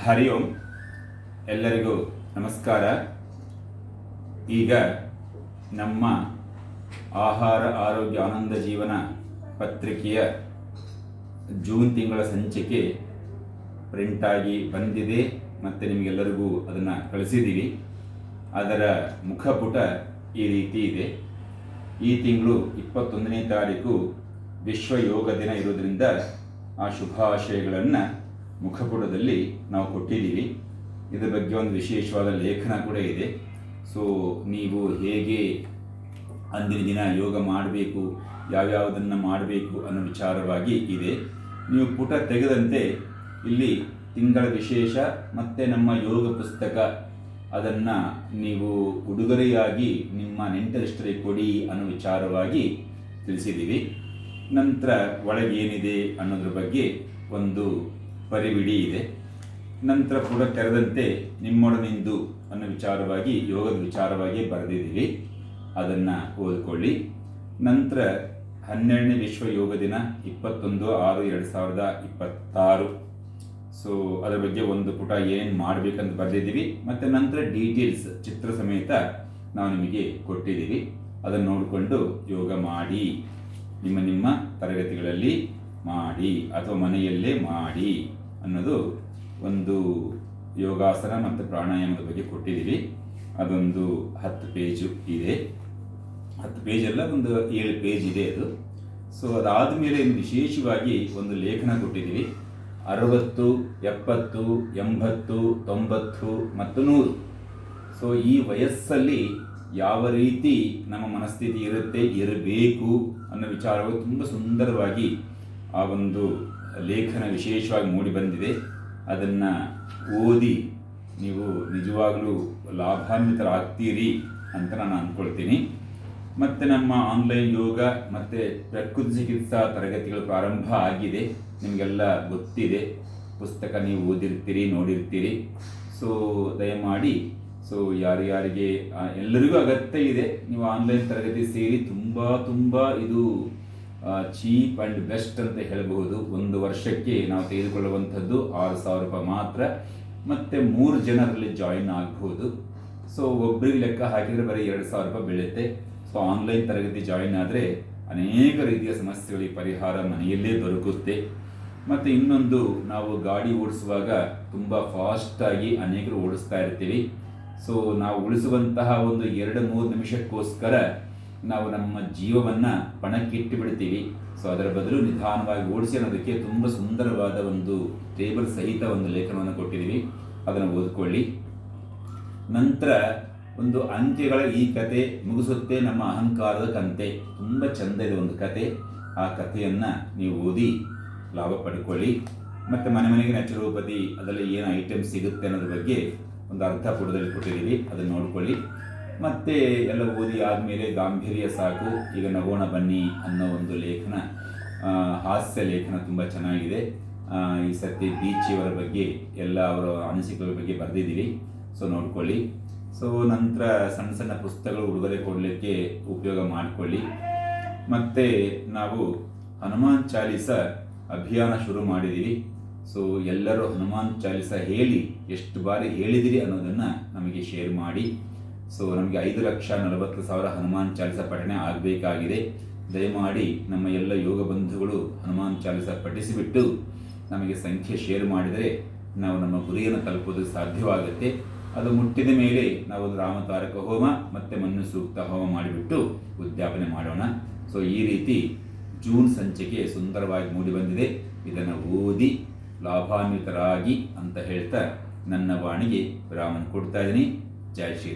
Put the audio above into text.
ಹರಿ ಓಂ. ಎಲ್ಲರಿಗೂ ನಮಸ್ಕಾರ. ಈಗ ನಮ್ಮ ಆಹಾರ ಆರೋಗ್ಯ ಆನಂದ ಜೀವನ ಪತ್ರಿಕೆಯ ಜೂನ್ ತಿಂಗಳ ಸಂಚಿಕೆ ಪ್ರಿಂಟಾಗಿ ಬಂದಿದೆ ಮತ್ತು ನಿಮಗೆಲ್ಲರಿಗೂ ಅದನ್ನು ಕಳಿಸಿದ್ದೀವಿ. ಅದರ ಮುಖಪುಟ ಈ ರೀತಿ ಇದೆ. ಈ ತಿಂಗಳು 21ನೇ ತಾರೀಕು ವಿಶ್ವ ಯೋಗ ದಿನ ಇರೋದರಿಂದ ಆ ಶುಭಾಶಯಗಳನ್ನು ಮುಖಪುಟದಲ್ಲಿ ನಾವು ಕೊಟ್ಟಿದ್ದೀವಿ. ಇದರ ಬಗ್ಗೆ ಒಂದು ವಿಶೇಷವಾದ ಲೇಖನ ಕೂಡ ಇದೆ. ಸೊ ನೀವು ಹೇಗೆ ಅಂದಿನ ದಿನ ಯೋಗ ಮಾಡಬೇಕು, ಯಾವ್ಯಾವುದನ್ನು ಮಾಡಬೇಕು ಅನ್ನೋ ವಿಚಾರವಾಗಿ ಇದೆ. ನೀವು ಪುಟ ತೆಗೆದಂತೆ ಇಲ್ಲಿ ತಿಂಗಳ ವಿಶೇಷ ಮತ್ತು ನಮ್ಮ ಯೋಗ ಪುಸ್ತಕ ಅದನ್ನು ನೀವು ಉಡುಗೊರೆಯಾಗಿ ನಿಮ್ಮ ನೆಂಟರಿಷ್ಟರಿಗೆ ಕೊಡಿ ಅನ್ನೋ ವಿಚಾರವಾಗಿ ತಿಳಿಸಿದ್ದೀವಿ. ನಂತರ ಒಳಗೆ ಏನಿದೆ ಅನ್ನೋದ್ರ ಬಗ್ಗೆ ಒಂದು ಪರಿವಿಡಿ ಇದೆ. ನಂತರ ಪುಟ ತೆರೆದಂತೆ ನಿಮ್ಮೊಡನಿಂದು ಅನ್ನೋ ವಿಚಾರವಾಗಿ ಯೋಗದ ವಿಚಾರವಾಗಿ ಬರೆದಿದ್ದೀವಿ. ಅದನ್ನು ಓದಿಕೊಳ್ಳಿ. ನಂತರ 12ನೇ ವಿಶ್ವ ಯೋಗ ದಿನ 21/6/2026. ಸೊ ಅದರ ಬಗ್ಗೆ ಒಂದು ಪುಟ ಏನು ಮಾಡಬೇಕಂತ ಬರೆದಿದ್ದೀವಿ. ಮತ್ತು ನಂತರ ಡೀಟೇಲ್ಸ್ ಚಿತ್ರ ಸಮೇತ ನಾವು ನಿಮಗೆ ಕೊಟ್ಟಿದ್ದೀವಿ. ಅದನ್ನು ನೋಡಿಕೊಂಡು ಯೋಗ ಮಾಡಿ, ನಿಮ್ಮ ತರಗತಿಗಳಲ್ಲಿ ಮಾಡಿ ಅಥವಾ ಮನೆಯಲ್ಲೇ ಮಾಡಿ ಅನ್ನೋದು ಒಂದು ಯೋಗಾಸನ ಮತ್ತು ಪ್ರಾಣಾಯಾಮದ ಬಗ್ಗೆ ಕೊಟ್ಟಿದ್ದೀವಿ. ಅದೊಂದು 10 ಪೇಜು ಇದೆ. 10 ಪೇಜಲ್ಲ, ಒಂದು 7 ಪೇಜ್ ಇದೆ ಅದು. ಸೊ ಅದಾದ ಮೇಲೆ ವಿಶೇಷವಾಗಿ ಒಂದು ಲೇಖನ ಕೊಟ್ಟಿದ್ದೀವಿ. 60, 70, 80, 90 ಮತ್ತು 100. ಸೊ ಈ ವಯಸ್ಸಲ್ಲಿ ಯಾವ ರೀತಿ ನಮ್ಮ ಮನಸ್ಥಿತಿ ಇರಬೇಕು ಅನ್ನೋ ವಿಚಾರವು ತುಂಬ ಸುಂದರವಾಗಿ ಆ ಒಂದು ಲೇಖನ ವಿಶೇಷವಾಗಿ ಮೂಡಿ ಬಂದಿದೆ. ಅದನ್ನು ಓದಿ ನೀವು ನಿಜವಾಗಲೂ ಲಾಭಾನ್ವಿತರಾಗ್ತೀರಿ ಅಂತ ನಾನು ಅಂದ್ಕೊಳ್ತೀನಿ. ಮತ್ತು ನಮ್ಮ ಆನ್ಲೈನ್ ಯೋಗ ಮತ್ತು ಪ್ರಕೃತಿ ಚಿಕಿತ್ಸಾ ತರಗತಿಗಳು ಪ್ರಾರಂಭ ಆಗಿದೆ. ನಿಮಗೆಲ್ಲ ಗೊತ್ತಿದೆ, ಪುಸ್ತಕ ನೀವು ಓದಿರ್ತೀರಿ, ನೋಡಿರ್ತೀರಿ. ಸೊ ದಯಮಾಡಿ ಯಾರ್ಯಾರಿಗೆ ಎಲ್ಲರಿಗೂ ಅಗತ್ಯ ಇದೆ, ನೀವು ಆನ್ಲೈನ್ ತರಗತಿ ಸೇರಿ ತುಂಬ ಇದು ಚೀಪ್ ಆ್ಯಂಡ್ ಬೆಸ್ಟ್ ಅಂತ ಹೇಳಬಹುದು. ಒಂದು ವರ್ಷಕ್ಕೆ ನಾವು ತೆಗೆದುಕೊಳ್ಳುವಂಥದ್ದು 6,000 ರೂಪಾಯಿ ಮಾತ್ರ. ಮತ್ತು 3 ಜನರಲ್ಲಿ ಜಾಯಿನ್ ಆಗಬಹುದು. ಸೊ ಒಬ್ಬರಿಗೆ ಲೆಕ್ಕ ಹಾಕಿದರೆ ಬರೀ 2,000 ರೂಪಾಯಿ ಬೀಳುತ್ತೆ. ಸೊ ಆನ್ಲೈನ್ ತರಗತಿ ಜಾಯಿನ್ ಆದರೆ ಅನೇಕ ರೀತಿಯ ಸಮಸ್ಯೆಗಳಿಗೆ ಪರಿಹಾರ ಮನೆಯಲ್ಲೇ ದೊರಕುತ್ತೆ. ಮತ್ತು ಇನ್ನೊಂದು, ನಾವು ಗಾಡಿ ಓಡಿಸುವಾಗ ತುಂಬ ಫಾಸ್ಟಾಗಿ ಅನೇಕರು ಓಡಿಸ್ತಾ ಇರ್ತೀವಿ. ಸೊ ನಾವು ಉಳಿಸುವಂತಹ ಒಂದು 2-3 ನಿಮಿಷಕ್ಕೋಸ್ಕರ ನಾವು ನಮ್ಮ ಜೀವವನ್ನು ಪಣಕ್ಕಿಟ್ಟು ಬಿಡ್ತೀವಿ. ಸೊ ಅದರ ಬದಲು ನಿಧಾನವಾಗಿ ಓಡಿಸಿ ಅನ್ನೋದಕ್ಕೆ ತುಂಬ ಸುಂದರವಾದ ಒಂದು ಟೇಬಲ್ ಸಹಿತ ಒಂದು ಲೇಖನವನ್ನು ಕೊಟ್ಟಿದ್ದೀವಿ. ಅದನ್ನು ಓದ್ಕೊಳ್ಳಿ. ನಂತರ ಒಂದು ಅಂಕೆಗಳ ಈ ಕತೆ ಮುಗಿಸುತ್ತೆ ನಮ್ಮ ಅಹಂಕಾರದ ಕಂತೆ. ತುಂಬ ಚೆಂದ ಇದೆ ಒಂದು ಕತೆ. ಆ ಕಥೆಯನ್ನು ನೀವು ಓದಿ ಲಾಭ ಪಡ್ಕೊಳ್ಳಿ. ಮತ್ತು ಮನೆಗೆ ನ್ಯಾಚುರೋಪತಿ ಅದರಲ್ಲಿ ಏನು ಐಟಮ್ ಸಿಗುತ್ತೆ ಅನ್ನೋದ್ರ ಬಗ್ಗೆ ಒಂದು ಅರ್ಧ ಪುಟದಲ್ಲಿ ಕೊಟ್ಟಿದ್ದೀವಿ. ಅದನ್ನು ನೋಡ್ಕೊಳ್ಳಿ. ಮತ್ತು ಎಲ್ಲ ಓದಿ ಆದಮೇಲೆ ಗಾಂಭೀರ್ಯ ಸಾಕು, ಈಗ ನಗೋಣ ಬನ್ನಿ ಅನ್ನೋ ಒಂದು ಲೇಖನ, ಹಾಸ್ಯ ಲೇಖನ ತುಂಬ ಚೆನ್ನಾಗಿದೆ. ಈ ಸರ್ತಿ ಬೀಚಿಯವರ ಬಗ್ಗೆ ಎಲ್ಲ ಅವರ ಅನಿಸಿಕೆಗಳ ಬಗ್ಗೆ ಬರೆದಿದ್ದೀವಿ. ಸೊ ನೋಡ್ಕೊಳ್ಳಿ. ಸೊ ನಂತರ ಸಣ್ಣ ಪುಸ್ತಕಗಳು ಉಡುಗೊರೆ ಕೊಡಲಿಕ್ಕೆ ಉಪಯೋಗ ಮಾಡಿಕೊಳ್ಳಿ. ಮತ್ತು ನಾವು ಹನುಮಾನ್ ಚಾಲೀಸ ಅಭಿಯಾನ ಶುರು ಮಾಡಿದ್ದೀವಿ. ಸೊ ಎಲ್ಲರೂ ಹನುಮಾನ್ ಚಾಲೀಸ ಹೇಳಿ ಎಷ್ಟು ಬಾರಿ ಹೇಳಿದಿರಿ ಅನ್ನೋದನ್ನು ನಮಗೆ ಶೇರ್ ಮಾಡಿ. ಸೊ ನಮಗೆ 5,40,000 ಹನುಮಾನ್ ಚಾಲೀಸ ಪಠಣೆ ಆಗಬೇಕಾಗಿದೆ. ದಯಮಾಡಿ ನಮ್ಮ ಎಲ್ಲ ಯೋಗ ಬಂಧುಗಳು ಹನುಮಾನ್ ಚಾಲೀಸ ಪಠಿಸಿಬಿಟ್ಟು ನಮಗೆ ಸಂಖ್ಯೆ ಶೇರ್ ಮಾಡಿದರೆ ನಾವು ನಮ್ಮ ಗುರಿಯನ್ನು ತಲುಪೋದು ಸಾಧ್ಯವಾಗುತ್ತೆ. ಅದು ಮುಟ್ಟಿದ ಮೇಲೆ ನಾವು ಒಂದು ರಾಮತಾರಕ ಹೋಮ ಮತ್ತು ಮಣ್ಣು ಸೂಕ್ತ ಹೋಮ ಮಾಡಿಬಿಟ್ಟು ಉದ್ಯಾಪನೆ ಮಾಡೋಣ. ಸೊ ಈ ರೀತಿ ಜೂನ್ ಸಂಚಿಕೆ ಸುಂದರವಾಗಿ ಮೂಡಿ ಬಂದಿದೆ. ಇದನ್ನು ಓದಿ ಲಾಭಾನ್ವಿತರಾಗಿ ಅಂತ ಹೇಳ್ತಾ ನನ್ನ ವಾಣಿಗೆ ವಿರಾಮವನ್ನು ಕೊಡ್ತಾ ಇದ್ದೀನಿ. ಜೈ ಶ್ರೀ.